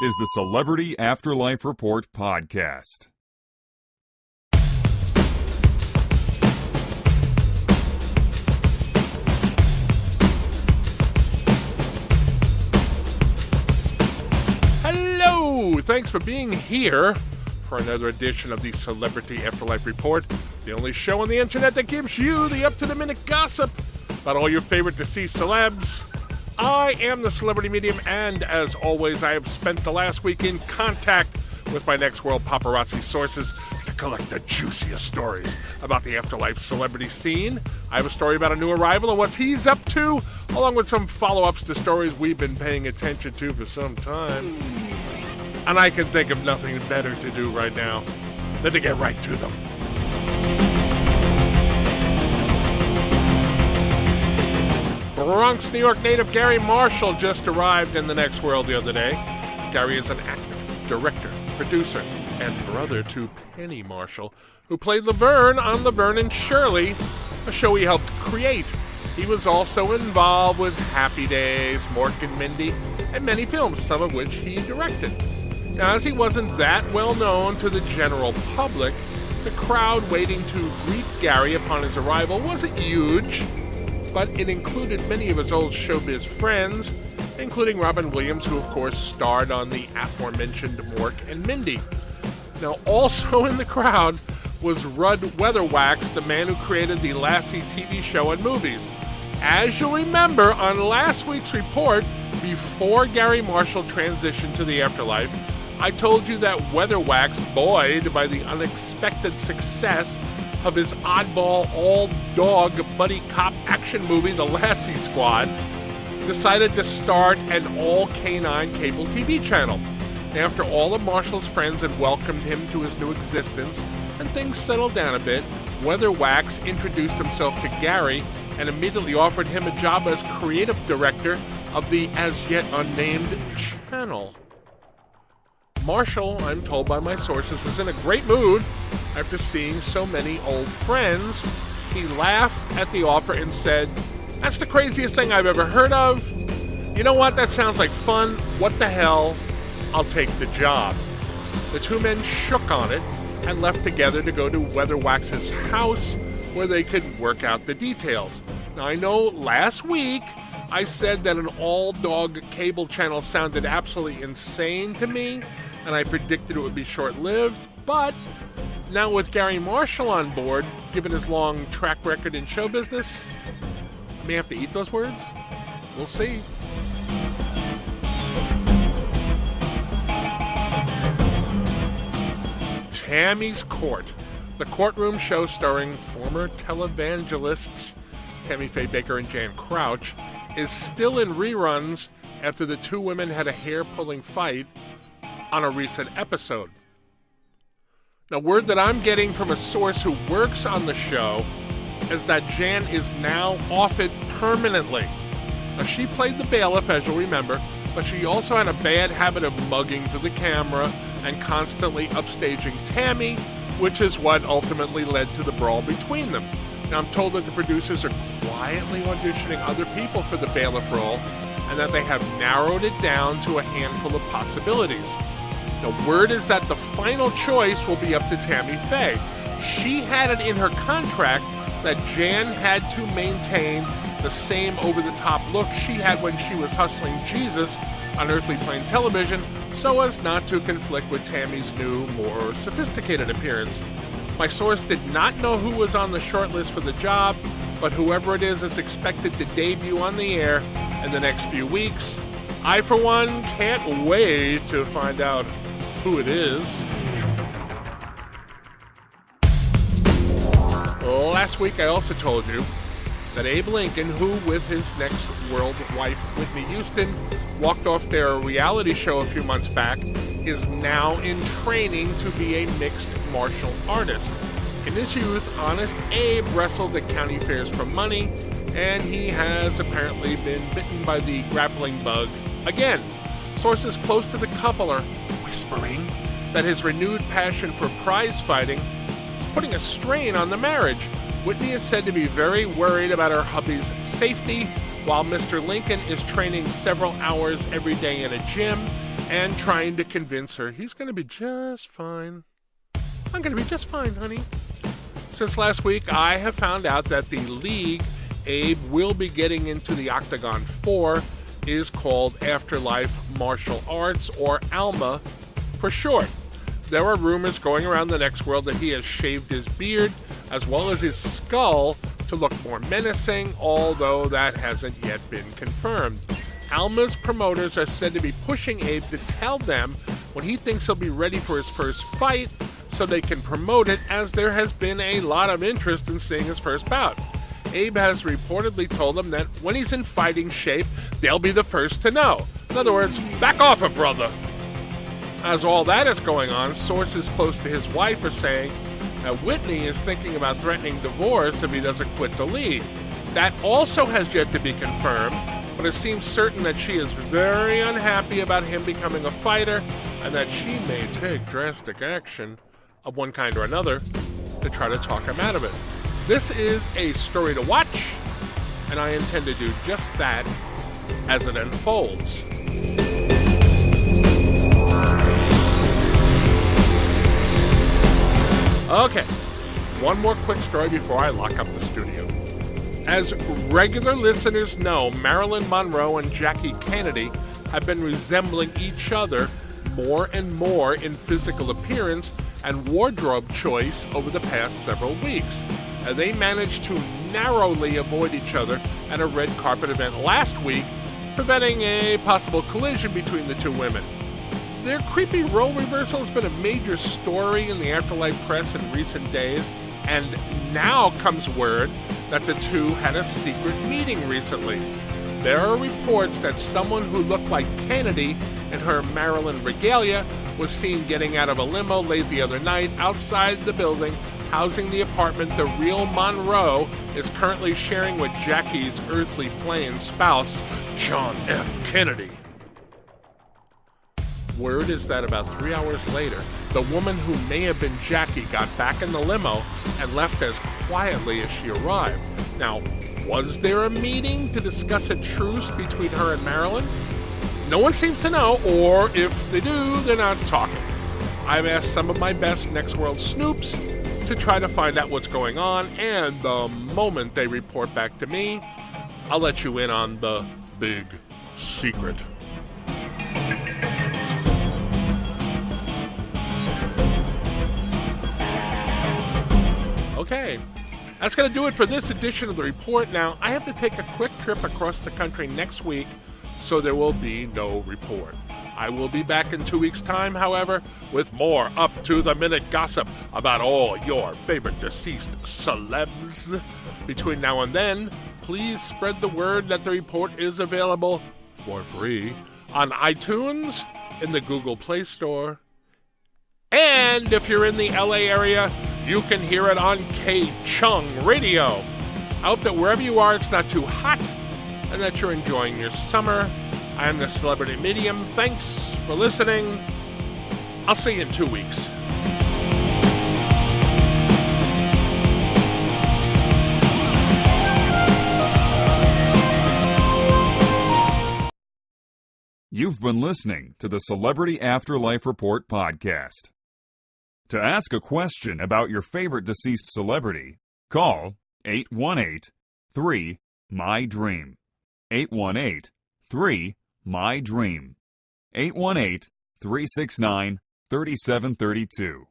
is the Celebrity Afterlife Report podcast. Hello! Thanks for being here for another edition of the Celebrity Afterlife Report, the only show on the internet that gives you the up-to-the-minute gossip about all your favorite deceased celebs. I am the celebrity medium, and as always, I have spent the last week in contact with my next world paparazzi sources to collect the juiciest stories about the afterlife celebrity scene. I have a story about a new arrival and what he's up to, along with some follow-ups to stories we've been paying attention to for some time. And I can think of nothing better to do right now than to get right to them. Bronx, New York native Garry Marshall just arrived in the next world the other day. Garry is an actor, director, producer, and brother to Penny Marshall, who played Laverne on Laverne and Shirley, a show he helped create. He was also involved with Happy Days, Mork and Mindy, and many films, some of which he directed. Now, as he wasn't that well known to the general public, the crowd waiting to greet Garry upon his arrival wasn't huge, but it included many of his old showbiz friends, including Robin Williams, who of course starred on the aforementioned Mork and Mindy. Now, also in the crowd was Rudd Weatherwax, the man who created the Lassie TV show and movies. As you'll remember, on last week's report, before Garry Marshall transitioned to the afterlife, I told you that Weatherwax, buoyed by the unexpected success of his oddball all-dog buddy cop action movie, The Lassie Squad, decided to start an all-canine cable TV channel. After all of Marshall's friends had welcomed him to his new existence and things settled down a bit, Weatherwax introduced himself to Garry and immediately offered him a job as creative director of the as-yet unnamed channel. Marshall, I'm told by my sources, was in a great mood after seeing so many old friends. He laughed at the offer and said, "That's the craziest thing I've ever heard of. You know what? That sounds like fun. What the hell? I'll take the job." The two men shook on it and left together to go to Weatherwax's house where they could work out the details. Now, I know last week I said that an all-dog cable channel sounded absolutely insane to me, and I predicted it would be short-lived, but now with Garry Marshall on board, given his long track record in show business, I may have to eat those words. We'll see. Tammy's Court, the courtroom show starring former televangelists Tammy Faye Bakker and Jan Crouch, is still in reruns after the two women had a hair-pulling fight on a recent episode. Now, word that I'm getting from a source who works on the show is that Jan is now off it permanently. Now, she played the bailiff, as you'll remember, but she also had a bad habit of mugging for the camera and constantly upstaging Tammy, which is what ultimately led to the brawl between them. Now, I'm told that the producers are quietly auditioning other people for the bailiff role and that they have narrowed it down to a handful of possibilities. The word is that the final choice will be up to Tammy Faye. She had it in her contract that Jan had to maintain the same over-the-top look she had when she was hustling Jesus on Earthly Plane television, so as not to conflict with Tammy's new, more sophisticated appearance. My source did not know who was on the shortlist for the job, but whoever it is expected to debut on the air in the next few weeks. I, for one, can't wait to find out who it is. Last week I also told you that Abe Lincoln, who with his next world wife Whitney Houston walked off their reality show a few months back, is now in training to be a mixed martial artist. In his youth, Honest Abe wrestled at county fairs for money, and he has apparently been bitten by the grappling bug again. Sources close to the couple are whispering that his renewed passion for prize fighting is putting a strain on the marriage. Whitney is said to be very worried about her hubby's safety, while Mr. Lincoln is training several hours every day in a gym and trying to convince her he's going to be just fine. I'm going to be just fine, honey. Since last week, I have found out that the league Abe will be getting into the Octagon for is called Afterlife Martial Arts, or ALMA for short. There are rumors going around the next world that he has shaved his beard as well as his skull to look more menacing, although that hasn't yet been confirmed. Alma's promoters are said to be pushing Abe to tell them when he thinks he'll be ready for his first fight so they can promote it, as there has been a lot of interest in seeing his first bout. Abe has reportedly told them that when he's in fighting shape, they'll be the first to know. In other words, back off it, brother. As all that is going on, sources close to his wife are saying that Whitney is thinking about threatening divorce if he doesn't quit the league. That also has yet to be confirmed, but it seems certain that she is very unhappy about him becoming a fighter and that she may take drastic action of one kind or another to try to talk him out of it. This is a story to watch, and I intend to do just that as it unfolds. Okay, one more quick story before I lock up the studio. As regular listeners know, Marilyn Monroe and Jackie Kennedy have been resembling each other more and more in physical appearance and wardrobe choice over the past several weeks. They managed to narrowly avoid each other at a red carpet event last week, preventing a possible collision between the two women. Their creepy role reversal has been a major story in the Afterlife press in recent days, and now comes word that the two had a secret meeting recently. There are reports that someone who looked like Kennedy in her Marilyn regalia was seen getting out of a limo late the other night outside the building housing the apartment the real Monroe is currently sharing with Jackie's earthly plane spouse, John F. Kennedy. Word is that about 3 hours later, the woman who may have been Jackie got back in the limo and left as quietly as she arrived. Now, was there a meeting to discuss a truce between her and Marilyn? No one seems to know, or if they do, they're not talking. I've asked some of my best Next World snoops to try to find out what's going on, and the moment they report back to me, I'll let you in on the big secret. Okay, that's going to do it for this edition of The Report. Now, I have to take a quick trip across the country next week, so there will be no report. I will be back in 2 weeks' time, however, with more up-to-the-minute gossip about all your favorite deceased celebs. Between now and then, please spread the word that The Report is available for free on iTunes, in the Google Play Store, and if you're in the LA area, you can hear it on K-Chung Radio. I hope that wherever you are, it's not too hot and that you're enjoying your summer. I am the Celebrity Medium. Thanks for listening. I'll see you in 2 weeks. You've been listening to the Celebrity Afterlife Report podcast. To ask a question about your favorite deceased celebrity, call 818-3-MY-DREAM. 818-3-MY-DREAM. 818-369-3732.